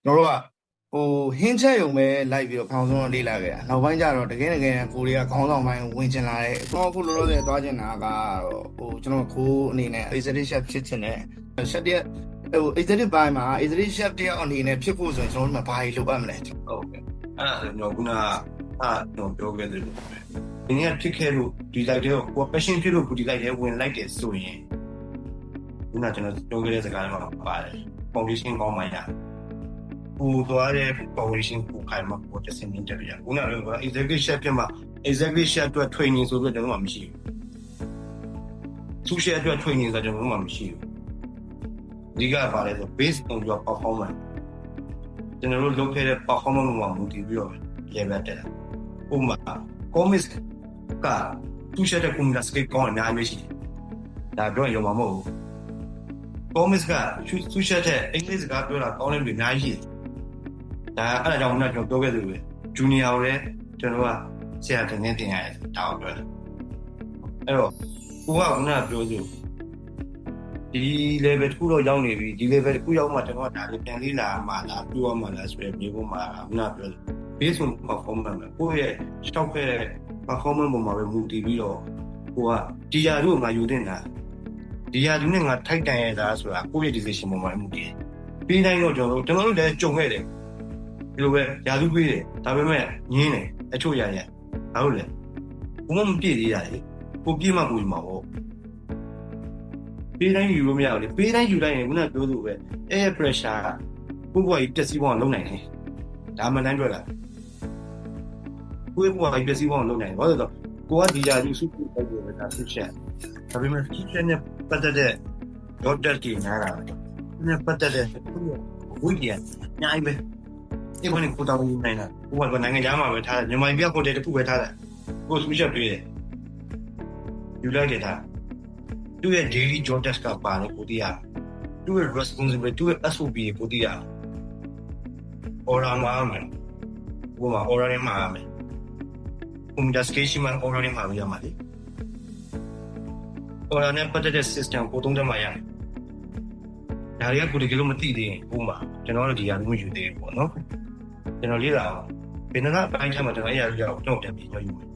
ကျွန်တော်တို့ကဟင်းချက်ရုံပဲလိုက်ပြီးတော့ဖောင်ဆုံးလေးလာခဲ့တာနောက်ပိုင်းကျတော့တကယ်ကိုရီးယားခေါင်းဆောင်ပိုင်းဝင်ချင်လာတယ်ကျွန်တော်အခုလောလောဆယ်သွားချင်တာကတော့ကျွန်တော်ခိုးအနေနဲ့ executive chef ဖြစ်ချင်တယ် chef တည်းexecutive ပိုင်းမှာ executive chef တယောက်အနေနဲ့ဖြစ်ဖို့ဆိုရင်ကျွန်တော်တို့မှာဘာတွေလုပ်ရမလဲဟုတ်ကဲ့အဲ့ဒါဆိုတော့ခုနကျွန်တော်ပြောခဲ့တယ်လို့ဒီနေ့ဖြစ်ခဲ့လို့ဒီလိုက်တဲ့ကို passion ဖြစ်လို့ဒီလိုက်တဲ့ဝင်လိုက်တယ်ဆိုရင်ခုနကျွန်တော်ပြောခဲ့တဲ့စကားတွေမှာပါတယ် foundation ကောင်းမှရပူသွားတဲ့ foundation ကိုခိုင်မှာပေါ်တဲ့စင်တင်တယ်ခုနက executive chef ပြမှာ executive chef အတွက် training ဆိုပြီးတော့ကျွန်တော်မှမရှိဘူး social အတွက် training ဆိုတော့ကျွန်တော်မှမရှိဘူးဒီကပါလဲဆို based on your performance ကျွန်တော်တို့လုပ်ခဲ့တဲ့ performance မှာမူတည်ပြီးတော့ level တက်တာဥပမာ comics ကသူရှက်တဲ့ community scale ကောင်းအများကြီးရှိတယ်ဒါပြောရင်ရောမှာမဟုတ်ဘူး comics ကသူရှက်တဲ့အင်္ဂလိပ်စကားပြောတာကောင်းတဲ့လူအများကြီးရှိတယ်ဒါအဲ့ဒါကြောင့်ကျွန်တော်ပြောခဲ့သလိုပဲ junior ကိုလည်းကျွန်တော်ကဆရာတင်နေတင်ရတယ်ဒါကိုပြောတယ်အဲ့တော့ကိုကခုနကပြောဆိုဒီ level တစ်ခုတော့ရောက်နေပြီဒီ level တစ်ခုရောက်မှကျွန်တော်ကဒါလေးပြန်လေးလာမှလားပြောရမှလားဆိုရယ်မျိုးပေါ်မှာခုနကပြော based on performance ကိုယ့်ရဲ့ stock ခဲ့တဲ့ performance ပေါ်မှာပဲမူတည်ပြီးတော့ကိုကဒီယာတို့ငါယူတင်တာဒီယာတို့နဲ့ငါထိုက်တန်ရတာဆိုတာကိုယ့်ရဲ့ decision ပေါ်မှာမူတည်ပြီးတိုင်းတော့ကျွန်တော်တို့လည်းကြုံခဲ့တယ်ဒီလိုပဲယာတို့ပြေးတယ်ဒါပေမဲ့ညင်းတယ်အချို့ရရဘာလို့လဲဘုံမပြည့်သေးတာလေကိုပြည့်မှကိုယူမှာပေါ့ပေးတိုင်းယူလို့မရဘူးလေပေးတိုင်းယူလိုက်ရင်ခုနပြောလို့ပဲ air pressure ကိုယ့်ဘဝကြီးတက်စီးပေါအောင်လုပ်နိုင်တယ်ဒါမှန်တိုင်းတွေ့လားကိုယ့်ဘဝကြီးတက်စီးပေါအောင်လုပ်နိုင်တယ်ဘာလို့လဲဆိုတော့ကိုကဒီယာကြီးစုပြုတ်လိုက်တယ်ဒါဆုချက်ဒါပေမဲ့ဆုချက်နဲ့ပတ်သက်တဲ့ doctor ကြီးနားတာနဲ့ပတ်သက်တဲ့ဝိညာဉ်ညာအိပဲဒီမနေ့ကိုတောင်းနေနိုင်တာကိုကနိုင်ငံသားမှာပဲထားတယ်မြန်မာပြည်ကိုတည်းတစ်ခုပဲထားတယ်ကိုဆုချက်တွေ့တယ်ယူလိုက်တယ်ဒါသူ့ရဲ့ daily job task ကပါတယ်ကိုတည်းရသူ့ရဲ့ responsibility သူ့ရဲ့ SOP ကိုတည်းရ order မှာမယ်ဘုမ order နဲ့မှာမယ် communication မှာ order နဲ့မှာရမှာလေ order နဲ့ပတ်သက်တဲ့ system ကိုသုံးတယ်မှာရတယ်ဒါတွေကကိုတကယ်လို့မသိသေးရင်ဘုမကျွန်တော်တို့ဒီဟာမျိုးယူသေးတယ်ပေါ့နော်ကျွန်တော်လေးလာအောင်ဘယ်နှကအပိုင်းချမှာကျွန်တော်အဲ့ရရောက်တော့ပြန်ပြီးညှို့ယူမယ်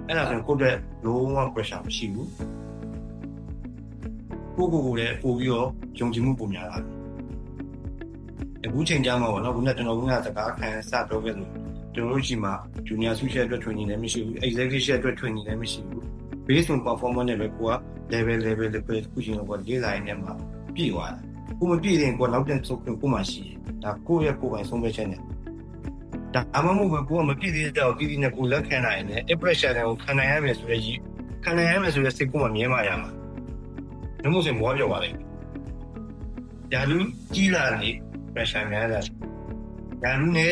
အဲ့ဒါဆိုကိုယ့်အတွက်လုံးဝ pressure မရှိဘူးကိုလည်းပို့ပြီးတော့ယုံကြည်မှုပုံများလာအခုချိန်ကြမှာပေါ့နော်ခုနကျွန်တော်ကစကားခံစပြောခဲ့လို့ကျွန်တော်တို့ရှိမှာ junior social အတွက် training လည်းမရှိဘူး executive အတွက် training လည်းမရှိဘူး based on performance နဲ့ပဲကိုက level ခုချင်းတော့လေးလာရင်မှာပြည့်သွားတယ်ကိုမပြည့်ရင်ကိုနောက်တဲ့ဆုံးကိုမှရှိတယ်ဒါကိုယ့်ရဲ့ကိုယ်ပိုင်ဆုံးဖြတ်ချက်နဲ့ဒါအမှမဟုတ်ဘူးကိုကမပြည့်သေးတော့ပြည်နဲ့ကိုလက်ခံနိုင်တယ် pressure ကိုခံနိုင်ရမယ်ဆိုတဲ့ခံနိုင်ရမယ်ဆိုတဲ့စိတ်ကိုမှမြင်မှရမှာဒါမှမဟုတ်ရင်ဘောပြောပါလိမ့်ဒါလူကြီးလာနေ pressure များလာဒါလူနေ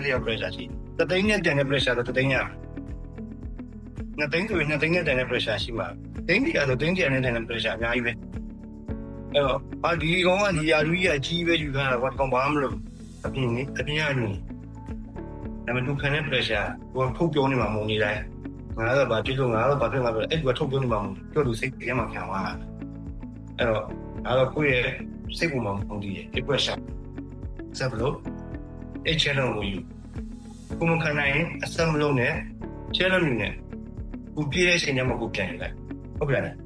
လျော့ pressure ရှိတသိန်းနဲ့တန်တဲ့ pressure တော့တသိန်းရနှစ်သိန်းဆိုရင်နှစ်သိန်းနဲ့တန်တဲ့ pressure ရှိမှာသိန်းတရားဆိုသိန်းတရားနဲ့တန်တဲ့ pressure အများကြီးပဲအဲ့တော့ဒီကောင်ကဒီယာလူကြီးအကြီးပဲယူထားတာဘာကောင်ဘာမှမလုပ်အပြင်ရနေဒါပေမဲ့သူခံတဲ့ pressure ကိုထုတ်ပြောနေမှာမုံနေတိုင်းငါတော့ဗာတိလို့ငါတော့ဗာဖြစ်မှာပဲအဲ့ဒီကထုတ်ပြောနေမှာမုံပြောလို့စိတ်ထဲမှာခံသွားတာအဲ့တော့ကိုယ့်ရဲ့စိတ်ပုံမှာမုံတည်ရဲ့ pressure ဆက်လို့ challenge ကိုယူကိုမခံနိုင်ရင်အဆက်မလုံးနဲ့ challenge နဲ့ကိုပြည့်တဲ့အချိန်ကျမှကိုပြန်ရလိုက်ဟုတ်ပြီလား